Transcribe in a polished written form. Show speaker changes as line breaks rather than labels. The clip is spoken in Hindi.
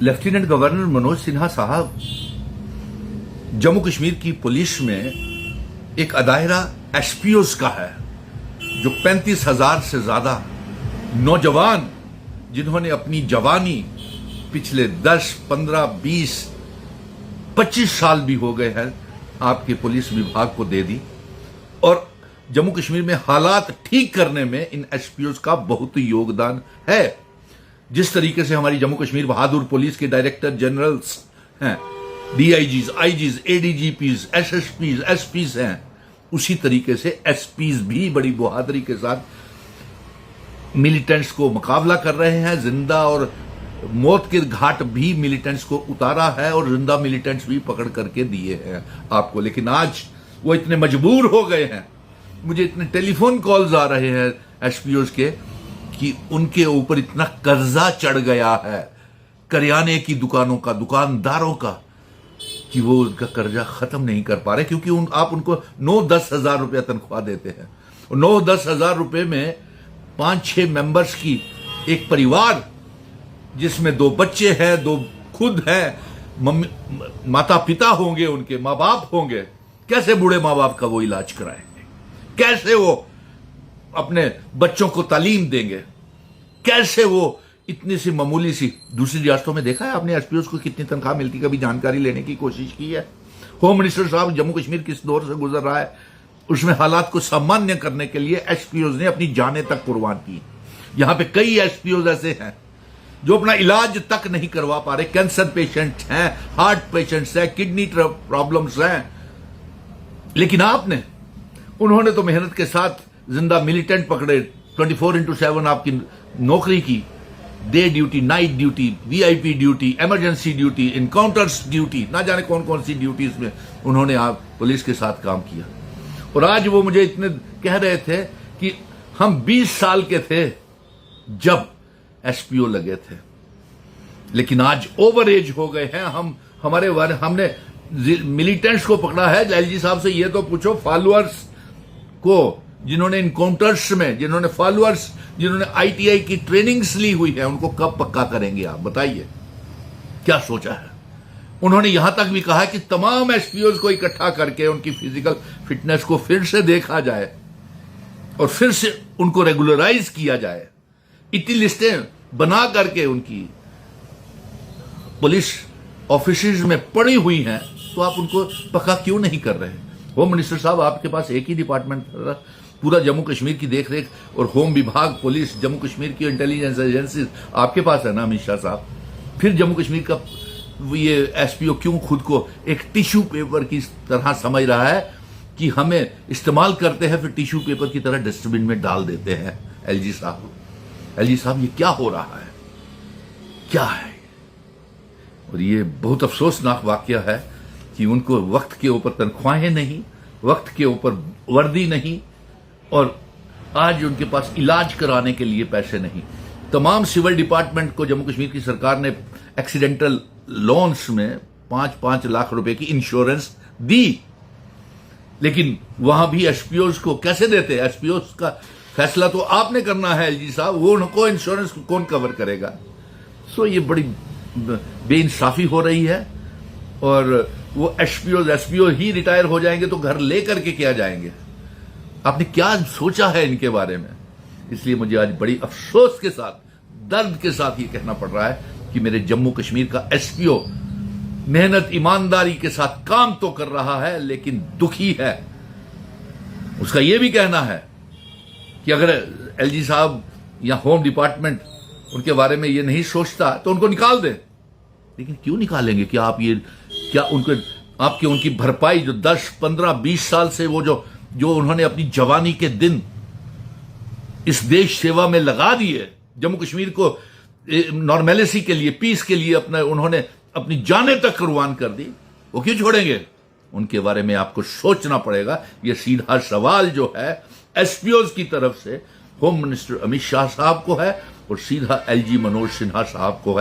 लेफ्टिनेंट गवर्नर मनोज सिन्हा साहब जम्मू कश्मीर की पुलिस में एक दायरा एसपीओज का है जो 35,000 से ज्यादा नौजवान जिन्होंने अपनी जवानी पिछले 10, 15, 20, 25 साल भी हो गए हैं आपके पुलिस विभाग को दे दी। और जम्मू कश्मीर में हालात ठीक करने में इन एसपीओज का बहुत योगदान है। जिस तरीके से हमारी जम्मू कश्मीर बहादुर पुलिस के डायरेक्टर जनरल्स हैं, डीआईजीज, आईजीज, एडीजीपीज, एसएसपीज, एसपीज हैं, उसी तरीके से एसपीज भी बड़ी बहादुरी के साथ मिलिटेंट्स को मुकाबला कर रहे हैं। जिंदा और मौत के घाट भी मिलिटेंट्स को उतारा है और जिंदा मिलिटेंट्स भी पकड़ करके दिए हैं आपको। लेकिन आज वो इतने मजबूर हो गए हैं, मुझे इतने टेलीफोन कॉल्स आ रहे हैं एसपीओज के कि उनके ऊपर इतना कर्जा चढ़ गया है करियाने की दुकानों का, दुकानदारों का, कि वो उनका कर्जा खत्म नहीं कर पा रहे, क्योंकि आप उनको 9-10 हजार रुपया तनख्वाह देते हैं और 9-10 हजार रुपये में 5-6 मेंबर्स की एक परिवार जिसमें 2 बच्चे हैं, 2 खुद हैं, माता पिता होंगे, उनके माँ बाप होंगे, कैसे बूढ़े माँ बाप का वो इलाज कराएंगे? कैसे वो अपने बच्चों को तालीम देंगे? कैसे वो इतनी सी मामूली सी, दूसरी रियासतों में देखा है आपने एसपीओ को कितनी तनख्वाह मिलती, कभी जानकारी लेने की कोशिश की है? होम मिनिस्टर साहब जम्मू कश्मीर किस दौर से गुजर रहा है, उसमें हालात को सामान्य करने के लिए एसपीओ ने अपनी जानें तक कुर्बान की। यहां पे कई एसपीओ ऐसे हैं जो अपना इलाज तक नहीं करवा पा रहे। कैंसर पेशेंट हैं, हार्ट पेशेंट्स हैं, किडनी प्रॉब्लम्स हैं, लेकिन उन्होंने तो मेहनत के साथ जिंदा मिलिटेंट पकड़े, 24/7 आपकी नौकरी की, day duty, night duty, VIP duty, emergency duty, encounters duty, ना जाने कौन कौन सी ड्यूटीज में उन्होंने आप पुलिस के साथ काम किया। और आज वो मुझे इतने कह रहे थे कि हम 20 साल के थे जब एसपीओ लगे थे, लेकिन आज ओवर एज हो गए हैं हम। हमने मिलिटेंट्स को पकड़ा है। एलजी साहब से ये तो पूछो, फॉलोअर्स को जिन्होंने इनकाउंटर्स में, जिन्होंने आईटीआई की ट्रेनिंग्स ली हुई है, उनको कब पक्का करेंगे आप बताइए? क्या सोचा है? उन्होंने यहां तक भी कहा कि तमाम एसपीओज को इकट्ठा करके उनकी फिजिकल फिटनेस को फिर से देखा जाए और फिर से उनको रेगुलराइज किया जाए। इतनी लिस्टें बना करके उनकी पुलिस ऑफिसेज में पड़ी हुई हैं, तो आप उनको पक्का क्यों नहीं कर रहे? होम मिनिस्टर साहब, आपके पास एक ही डिपार्टमेंट, पूरा जम्मू कश्मीर की देखरेख और होम विभाग, पुलिस, जम्मू कश्मीर की इंटेलिजेंस एजेंसी आपके पास है ना अमित शाह साहब। फिर जम्मू कश्मीर का ये एसपीओ क्यों खुद को एक टिश्यू पेपर की तरह समझ रहा है कि हमें इस्तेमाल करते हैं फिर टिश्यू पेपर की तरह डस्टबिन में डाल देते हैं? एलजी साहब, ये क्या हो रहा है? क्या है? और ये बहुत अफसोसनाक वाकया है कि उनको वक्त के ऊपर तनख्वाहें नहीं, वक्त के ऊपर वर्दी नहीं, और आज उनके पास इलाज कराने के लिए पैसे नहीं। तमाम सिविल डिपार्टमेंट को जम्मू कश्मीर की सरकार ने एक्सीडेंटल लोन्स में 5-5 लाख रुपए की इंश्योरेंस दी, लेकिन वहां भी एसपीओज को कैसे देते? एसपीओज का फैसला तो आपने करना है एलजी साहब, वो उनको इंश्योरेंस कौन कवर करेगा? सो ये बड़ी बेइंसाफी हो रही है। और वो एसपीओ ही रिटायर हो जाएंगे तो घर लेकर के क्या जाएंगे? आपने क्या सोचा है इनके बारे में? इसलिए मुझे आज बड़ी अफसोस के साथ, दर्द के साथ ये कहना पड़ रहा है कि मेरे जम्मू कश्मीर का एसपीओ मेहनत, ईमानदारी के साथ काम तो कर रहा है, लेकिन दुखी है। उसका यह भी कहना है कि अगर एलजी साहब या होम डिपार्टमेंट उनके बारे में ये नहीं सोचता तो उनको निकाल दें। लेकिन क्यों निकालेंगे? क्या उनकी भरपाई जो 10, 15, 20 साल से वो जो उन्होंने अपनी जवानी के दिन इस देश सेवा में लगा दिए, जम्मू कश्मीर को नॉर्मेलिटी के लिए, पीस के लिए उन्होंने अपनी जानें तक कुर्बान कर दी, वो क्यों छोड़ेंगे? उनके बारे में आपको सोचना पड़ेगा। ये सीधा सवाल जो है एसपीओज की तरफ से होम मिनिस्टर अमित शाह साहब को है और सीधा एलजी मनोज सिन्हा साहब को है।